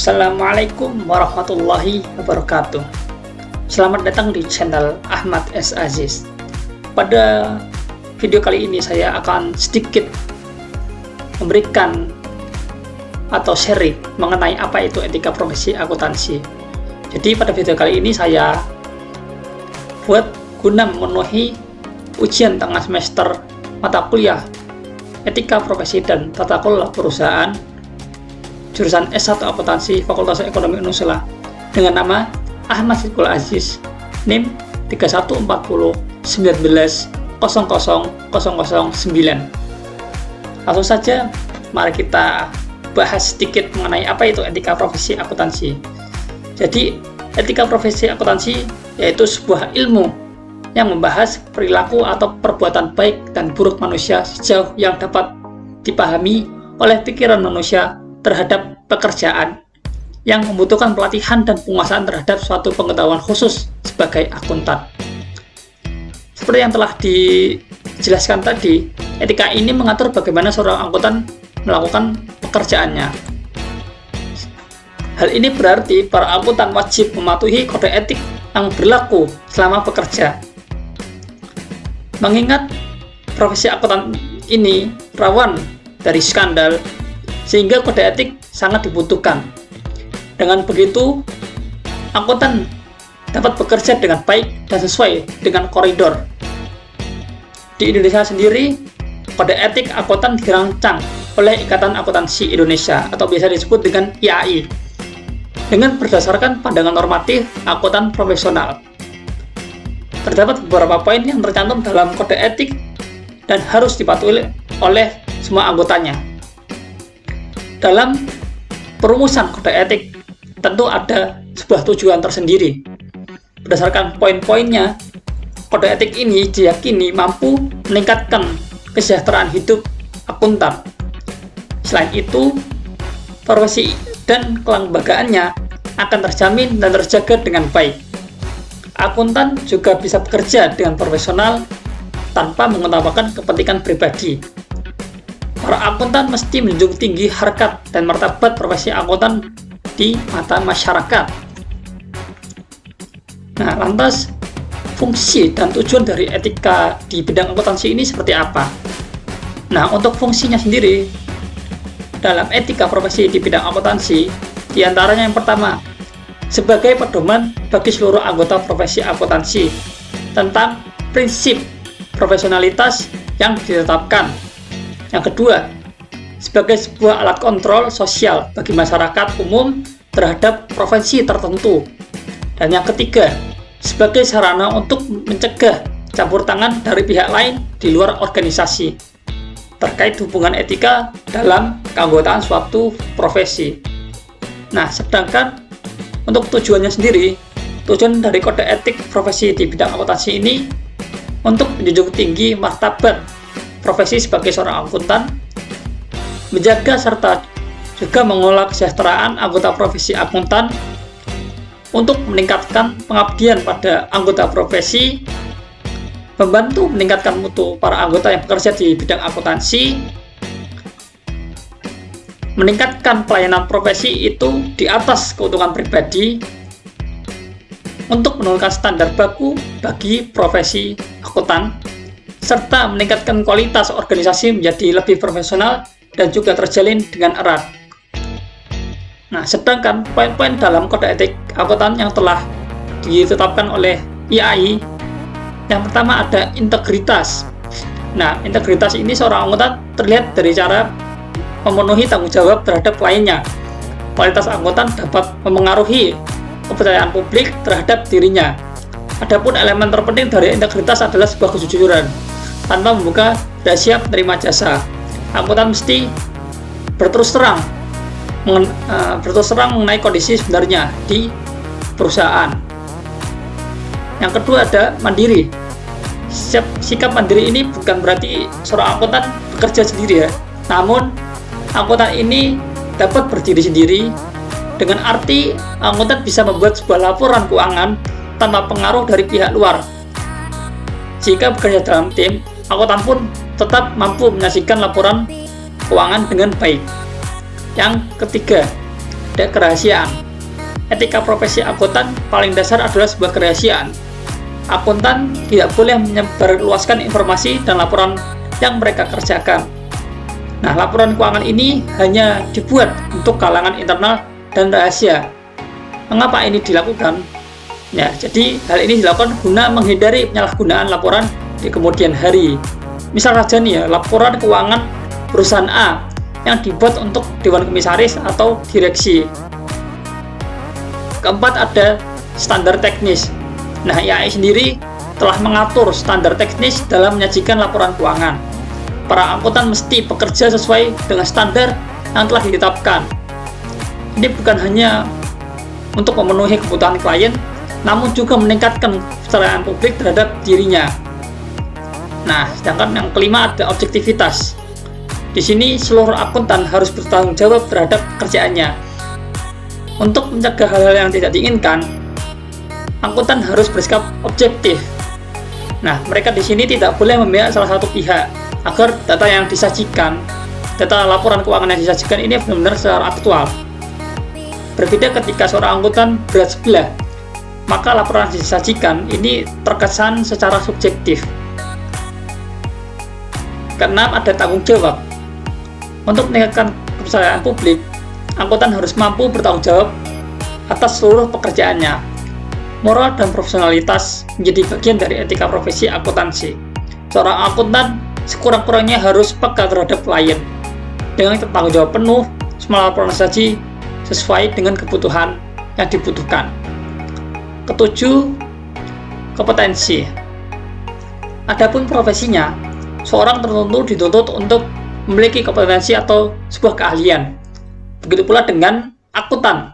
Assalamualaikum warahmatullahi wabarakatuh. Selamat datang di channel Ahmad S. Aziz. Pada video kali ini saya akan sedikit memberikan atau sharing mengenai apa itu etika profesi akuntansi. Jadi pada video kali ini saya buat guna memenuhi ujian tengah semester mata kuliah etika profesi dan tata kelola perusahaan jurusan S1 Akuntansi Fakultas Ekonomi Unusula dengan nama Ahmad Sidqul Aziz, NIM 314019000009. Langsung saja mari kita bahas sedikit mengenai apa itu etika profesi akuntansi. Jadi etika profesi akuntansi yaitu sebuah ilmu yang membahas perilaku atau perbuatan baik dan buruk manusia sejauh yang dapat dipahami oleh pikiran manusia terhadap pekerjaan yang membutuhkan pelatihan dan penguasaan terhadap suatu pengetahuan khusus sebagai akuntan. Seperti yang telah dijelaskan tadi, etika ini mengatur bagaimana seorang akuntan melakukan pekerjaannya. Hal ini berarti para akuntan wajib mematuhi kode etik yang berlaku selama bekerja. Mengingat profesi akuntan ini rawan dari skandal, sehingga kode etik sangat dibutuhkan. Dengan begitu, akuntan dapat bekerja dengan baik dan sesuai dengan koridor. Di Indonesia sendiri, kode etik akuntan dirancang oleh Ikatan Akuntansi Indonesia atau biasa disebut dengan IAI dengan berdasarkan pandangan normatif akuntan profesional. Terdapat beberapa poin yang tercantum dalam kode etik dan harus dipatuhi oleh semua anggotanya. Dalam perumusan kode etik, tentu ada sebuah tujuan tersendiri. Berdasarkan poin-poinnya, kode etik ini diyakini mampu meningkatkan kesejahteraan hidup akuntan. Selain itu, profesi dan kelembagaannya akan terjamin dan terjaga dengan baik. Akuntan juga bisa bekerja dengan profesional tanpa mengutamakan kepentingan pribadi. Para akuntan mesti menjunjung tinggi harkat dan martabat profesi akuntan di mata masyarakat. Nah, lantas fungsi dan tujuan dari etika di bidang akuntansi ini seperti apa? Nah, untuk fungsinya sendiri dalam etika profesi di bidang akuntansi, diantaranya yang pertama, sebagai pedoman bagi seluruh anggota profesi akuntansi tentang prinsip profesionalitas yang ditetapkan. Yang kedua, sebagai sebuah alat kontrol sosial bagi masyarakat umum terhadap profesi tertentu. Dan yang ketiga, sebagai sarana untuk mencegah campur tangan dari pihak lain di luar organisasi terkait hubungan etika dalam keanggotaan suatu profesi. Nah, sedangkan untuk tujuannya sendiri, tujuan dari kode etik profesi di bidang akuntansi ini untuk menjunjung tinggi martabat profesi sebagai seorang akuntan, menjaga serta juga mengelola kesejahteraan anggota profesi akuntan untuk meningkatkan pengabdian pada anggota profesi, membantu meningkatkan mutu para anggota yang bekerja di bidang akuntansi, meningkatkan pelayanan profesi itu di atas keuntungan pribadi, untuk menurunkan standar baku bagi profesi akuntan, serta meningkatkan kualitas organisasi menjadi lebih profesional dan juga terjalin dengan erat. Nah, sedangkan poin-poin dalam kode etik akuntan yang telah ditetapkan oleh IAI, yang pertama ada integritas. Nah, integritas ini seorang akuntan terlihat dari cara memenuhi tanggung jawab terhadap kliennya. Kualitas akuntan dapat memengaruhi kepercayaan publik terhadap dirinya. Adapun elemen terpenting dari integritas adalah sebuah kejujuran tanpa membuka rahasia penerima jasa. Akuntan mesti berterus terang mengenai kondisi sebenarnya di perusahaan. Yang kedua ada mandiri. Sikap mandiri ini bukan berarti seorang akuntan bekerja sendiri ya, namun akuntan ini dapat berdiri sendiri dengan arti akuntan bisa membuat sebuah laporan keuangan tanpa pengaruh dari pihak luar. Jika bekerja dalam tim, akuntan pun tetap mampu menyajikan laporan keuangan dengan baik. Yang ketiga, ada kerahasiaan. Etika profesi akuntan paling dasar adalah sebuah kerahasiaan. Akuntan tidak boleh menyebarluaskan informasi dan laporan yang mereka kerjakan. Nah, laporan keuangan ini hanya dibuat untuk kalangan internal dan rahasia. Mengapa ini dilakukan? Ya, jadi hal ini dilakukan guna menghindari penyalahgunaan laporan di kemudian hari. Misal saja nih ya, laporan keuangan perusahaan A yang dibuat untuk Dewan Komisaris atau direksi. Keempat, ada standar teknis. Nah, IAI sendiri telah mengatur standar teknis dalam menyajikan laporan keuangan. Para akuntan mesti bekerja sesuai dengan standar yang telah ditetapkan. Ini bukan hanya untuk memenuhi kebutuhan klien, namun juga meningkatkan kepercayaan publik terhadap dirinya. Nah, sedangkan yang kelima ada objektivitas. Di sini seluruh akuntan harus bertanggung jawab terhadap pekerjaannya. Untuk mencegah hal-hal yang tidak diinginkan, akuntan harus bersikap objektif. Nah, mereka di sini tidak boleh memihak salah satu pihak agar data yang disajikan, data laporan keuangan yang disajikan ini benar-benar secara aktual. Berbeda ketika seorang akuntan berat sebelah, maka laporan yang disajikan ini terkesan secara subjektif. Keenam, ada tanggung jawab. Untuk meningkatkan kepercayaan publik, akuntan harus mampu bertanggung jawab atas seluruh pekerjaannya. Moral dan profesionalitas menjadi bagian dari etika profesi akuntansi. Seorang akuntan sekurang-kurangnya harus peka terhadap klien dengan tanggung jawab penuh, semua laporan saji sesuai dengan kebutuhan yang dibutuhkan. Ketujuh, kompetensi. Adapun profesinya, seorang tertentu dituntut untuk memiliki kompetensi atau sebuah keahlian. Begitu pula dengan akuntan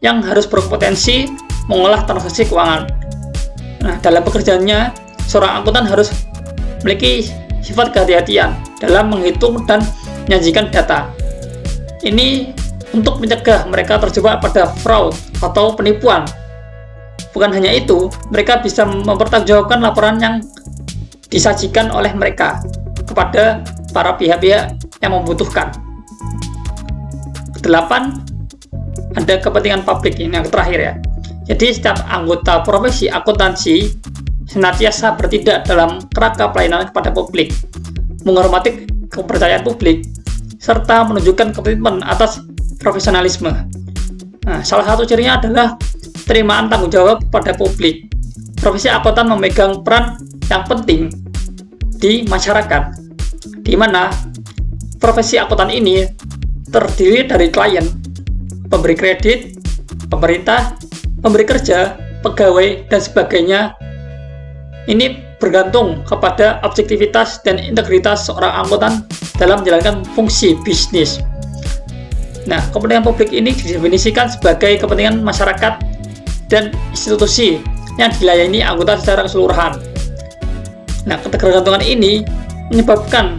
yang harus berkompetensi mengolah transaksi keuangan. Nah, dalam pekerjaannya, seorang akuntan harus memiliki sifat kehati-hatian dalam menghitung dan menyajikan data. Ini untuk mencegah mereka terjebak pada fraud atau penipuan. Bukan hanya itu, mereka bisa mempertanggungjawabkan laporan yang disajikan oleh mereka kepada para pihak-pihak yang membutuhkan. Kedelapan, ada kepentingan publik. Ini yang terakhir ya. Jadi setiap anggota profesi akuntansi senantiasa bertindak dalam kerangka pelayanan kepada publik, menghormati kepercayaan publik, serta menunjukkan komitmen atas profesionalisme. Nah, salah satu cirinya adalah penerimaan tanggung jawab pada publik. Profesi akuntan memegang peran yang penting di masyarakat, di mana profesi akuntan ini terdiri dari klien, pemberi kredit, pemerintah, pemberi kerja, pegawai, dan sebagainya. Ini bergantung kepada objektivitas dan integritas seorang akuntan dalam menjalankan fungsi bisnis. Nah, kepentingan publik ini didefinisikan sebagai kepentingan masyarakat dan institusi yang dilayani anggota secara keseluruhan. Nah, ketergantungan ini menimbulkan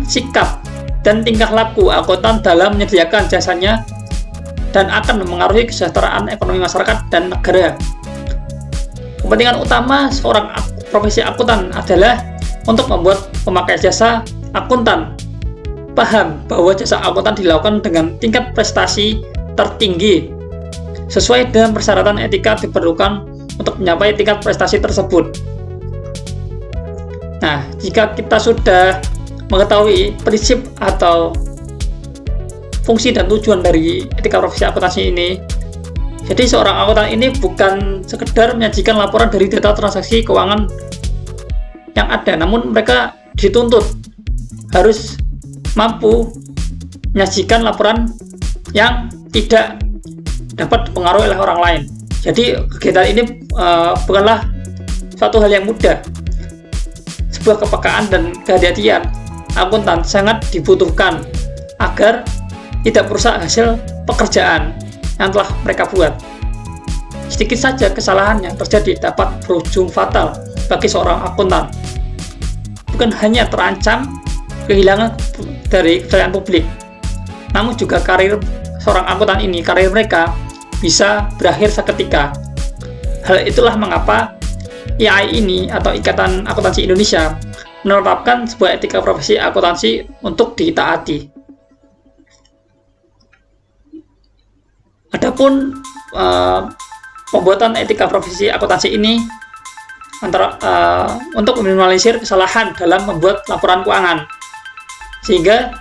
sikap dan tingkah laku akuntan dalam menyediakan jasanya dan akan memengaruhi kesejahteraan ekonomi masyarakat dan negara. Kepentingan utama seorang profesi akuntan adalah untuk membuat pemakai jasa akuntan paham bahwa jasa akuntan dilakukan dengan tingkat prestasi tertinggi sesuai dengan persyaratan etika diperlukan untuk mencapai tingkat prestasi tersebut. Nah, jika kita sudah mengetahui prinsip atau fungsi dan tujuan dari etika profesi akuntansi ini, jadi seorang akuntan ini bukan sekedar menyajikan laporan dari data transaksi keuangan yang ada, namun mereka dituntut harus mampu menyajikan laporan yang tidak dapat dipengaruhi oleh orang lain. Jadi kegiatan ini bukanlah suatu hal yang mudah. Sebuah kepekaan dan kehati-hatian akuntan sangat dibutuhkan agar tidak merusak hasil pekerjaan yang telah mereka buat. Sedikit saja kesalahan yang terjadi dapat berujung fatal bagi seorang akuntan. Bukan hanya terancam kehilangan dari kepercayaan publik, namun juga karir seorang akuntan ini, karir mereka bisa berakhir seketika. Hal itulah mengapa IAI ini atau Ikatan Akuntansi Indonesia menetapkan sebuah etika profesi akuntansi untuk ditaati. Adapun pembuatan etika profesi akuntansi ini untuk meminimalisir kesalahan dalam membuat laporan keuangan, sehingga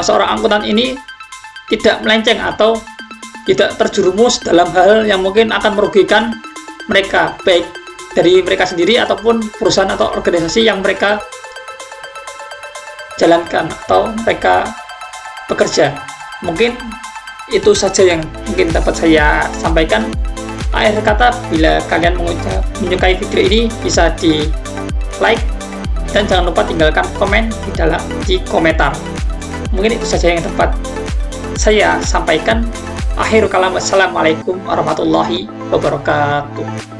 seorang akuntan ini tidak melenceng atau tidak terjerumus dalam hal yang mungkin akan merugikan mereka, baik dari mereka sendiri ataupun perusahaan atau organisasi yang mereka jalankan atau mereka bekerja. Mungkin itu saja yang mungkin dapat saya sampaikan. Akhir kata, bila kalian menyukai video ini, bisa di like dan jangan lupa tinggalkan komen di komentar. Mungkin itu saja yang dapat saya sampaikan. Akhirul kalam, wassalamualaikum warahmatullahi wabarakatuh.